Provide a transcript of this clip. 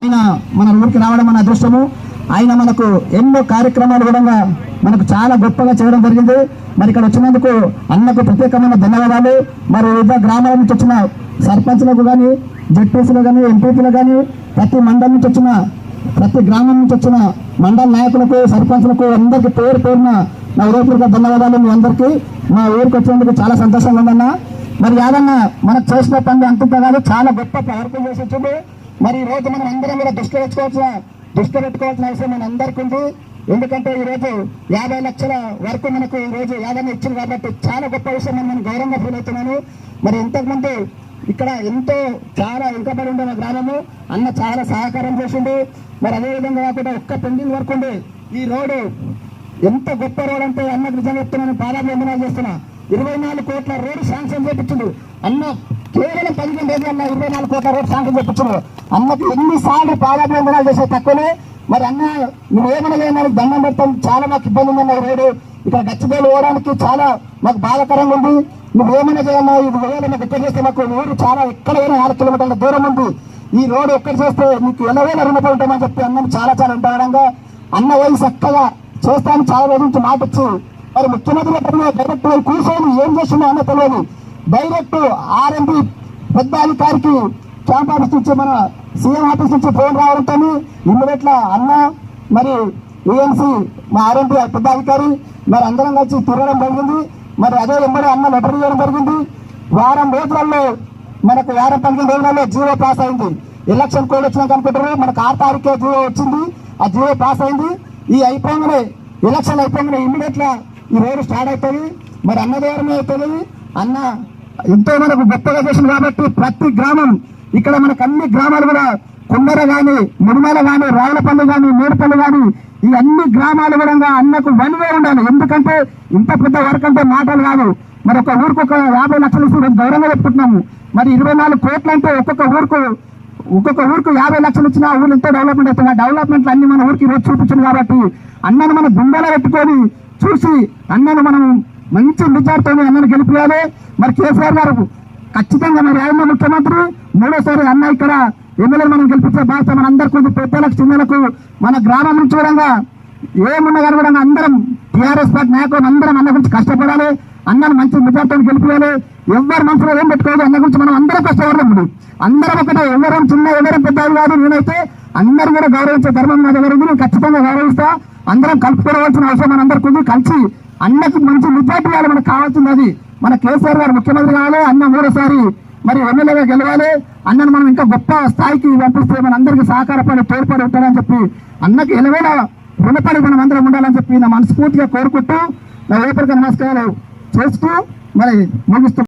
ఆయన మన ఊరికి రావడం మన అదృష్టము. ఆయన మనకు ఎన్నో కార్యక్రమాలు కూడా మనకు చాలా గొప్పగా చేయడం జరిగింది. మరి ఇక్కడ వచ్చినందుకు అన్నకు ప్రత్యేకమైన ధన్యవాదాలు. మరి వివిధ గ్రామాల నుంచి వచ్చిన సర్పంచ్లకు కానీ, జడ్పీసీలు కానీ, ఎంపీపీలు కానీ, ప్రతి మండలం నుంచి వచ్చిన, ప్రతి గ్రామం నుంచి వచ్చిన మండల నాయకులకు, సర్పంచ్లకు అందరికీ పేరు పేరున నా హృదయపూర్వక ధన్యవాదాలు. మీ అందరికీ మా ఊరికి వచ్చినందుకు చాలా సంతోషంగా ఉందన్న. మరి యాదన్న మనకు చేసిన పనులు అంతంత కాదు, చాలా గొప్ప వర్క్ చేసి వచ్చింది. మరి ఈ రోజు మనం అందరం కూడా దృష్టి పెట్టుకోవాల్సిన అవసరం మన అందరికీ ఉంది. ఎందుకంటే ఈ రోజు 50 లక్షల వరకు మనకు ఈ రోజు యాదన్న ఇచ్చింది కాబట్టి చాలా గొప్ప విషయం. నేను గౌరవంగా ఫీల్ అవుతున్నాను. మరి ఇంతకుముందు ఇక్కడ ఎంతో చాలా వెనుకబడి ఉండే మా గ్రామము అన్న చాలా సహకారం చేసిండు. మరి అదేవిధంగా కాకుండా ఒక్క పెండింగ్ వర్క్ ఉండే ఈ రోడ్డు ఎంత గొప్ప రోడ్ అంటే అన్నకు నిజంగా చెప్తున్నాను, పాదాలు వందనాలు చేస్తున్నా. 24 కోట్ల రోడ్డు శాంక్షన్ చేయించిండు అన్న. కేవలం 15 రోజుల్లో 24 కోట్ల రోడ్డు శాంక్షన్ చేయించిండు అన్నకు. ఎన్నిసార్లు పాదాలు వందనాలు చేసే తక్కువనే. మరి అన్న నువ్వు ఏమైనా చేయడానికి దండం పెడతాం, చాలా మాకు ఇబ్బంది ఉందన్న. ఈ రోడ్డు ఇక్కడ గచ్చిబౌలి పోవడానికి చాలా మాకు బాధాకరంగా ఉంది. నువ్వేమైనా చేయన్నా ఇది వేయాలి, మాకు ఎక్కడ చేస్తే మాకు ఊరు చాలా ఎక్కడ పోయినా 6 కిలోమీటర్ల దూరం ఉంది. ఈ రోడ్డు ఎక్కడ చేస్తే నీకు 20,000 రుణపడి ఉంటామని చెప్పి అన్నను చాలా ఎంతగా అన్న పోయి చక్కగా చేస్తాను చాలా రోజుల నుంచి మాట ఇచ్చి, మరి ముఖ్యమంత్రి డైరెక్ట్ కూర్చొని ఏం చేస్తున్నా అన్న తెలియదు. డైరెక్ట్ ఆర్ఎంపీ పెద్ద అధికారికి క్యాంప్ ఆఫీస్ నుంచి, మన సీఎం ఆఫీస్ నుంచి ఫోన్ రావడంతో ఇమ్మీడియట్ అన్న మరి ఏఎంసీ మా ఆర్ఎంపీ పెద్ద అధికారి మరి అందరం కలిసి తిరగడం జరిగింది. మరి అదే వెంబడి అన్న లెటర్ ఇవ్వడం జరిగింది. వారం రోజులలో మనకు 15 రోజులలో జీవో పాస్ అయింది. ఎలక్షన్ కోడ్ వచ్చినాక అనుకుంటారు, మనకు 6 తారీఖే జీవో వచ్చింది. ఆ జీవో పాస్ అయింది. ఈ అయిపోగానే ఎలక్షన్ అయిపోగానే ఇమ్మీడియట్ ఈ రోడ్డు స్టార్ట్ అవుతుంది. మరి అన్న ద్వారమే అవుతుంది. అన్న ఎంతో మనకు గొప్పగా చేసింది కాబట్టి ప్రతి గ్రామం ఇక్కడ మనకు అన్ని గ్రామాలు కూడా కొండర కానీ, ముడిమల కానీ, రావులపల్లి కానీ, మేడిపల్లి కానీ ఈ అన్ని గ్రామాలు కూడా అన్నకు వన్వే ఉండాలి. ఎందుకంటే ఇంత పెద్ద వర్క్ అంటే మాటలు కాదు. మరి ఒక ఊరికి ఒక 50 లక్షలు ఇస్తే గౌరవంగా చెప్పుకుంటున్నాము. మరి 24 కోట్లు అంటే ఒక్కొక్క ఊరికి 50 లక్షలు ఇచ్చినా ఊరు ఎంతో డెవలప్మెంట్ అవుతుంది. ఆ డెవలప్మెంట్లు అన్ని మన ఊరికి రోజు చూపించింది కాబట్టి అన్నను మనం గుండెలో పెట్టుకొని చూసి అన్నను మనం మంచి విచారంతో అన్నను గెలిపియాలి. మరి కేసీఆర్ గారు ఖచ్చితంగా మరి ఆయన ముఖ్యమంత్రి మూడోసారి అన్న ఇక్కడ ఎమ్మెల్యే మనం గెలిపించే బాధ్యత మన అందరికీ ఉంది. పెద్దలకు చిన్నలకు మన గ్రామం నుంచి కూడా ఏమున్నా కానీ కూడా అందరం టీఆర్ఎస్ పార్టీ నాయకులు అందరం అన్న గురించి కష్టపడాలి. అన్నను మంచి విచారంతో గెలిపియాలి. ఎవరి మనసులో ఏం పెట్టుకోవాలి, అన్న గురించి మనం అందరం కష్టపడదాం. అందరం ఒకటే, ఎవరం చిన్న ఎవరం పెద్దవాళ్ళు కాదు. నేనైతే అందరూ కూడా గౌరవించే ధర్మం నా దగ్గర ఉంది. నేను ఖచ్చితంగా గౌరవిస్తా. అందరం కలుపుకోవాల్సిన అవసరం మనందరికీ ఉంది. కలిసి అన్నకి మంచి మెజార్టీ ఇవ్వాలి. మనకు కావాల్సింది అది. మన కేసీఆర్ గారు ముఖ్యమంత్రి కావాలి, అన్న మూడోసారి మరి ఎమ్మెల్యేగా గెలవాలి. అన్నను మనం ఇంకా గొప్ప స్థాయికి పంపిస్తే మన అందరికీ సహకారపడి తోడ్పడి ఉంటారని చెప్పి అన్నకి ఎలవేళ రుణపడి మనం అందరం ఉండాలని చెప్పి నా మనస్ఫూర్తిగా కోరుకుంటూ నా వేపరికి నమస్కారాలు చేస్తూ మరి ముగిస్తూ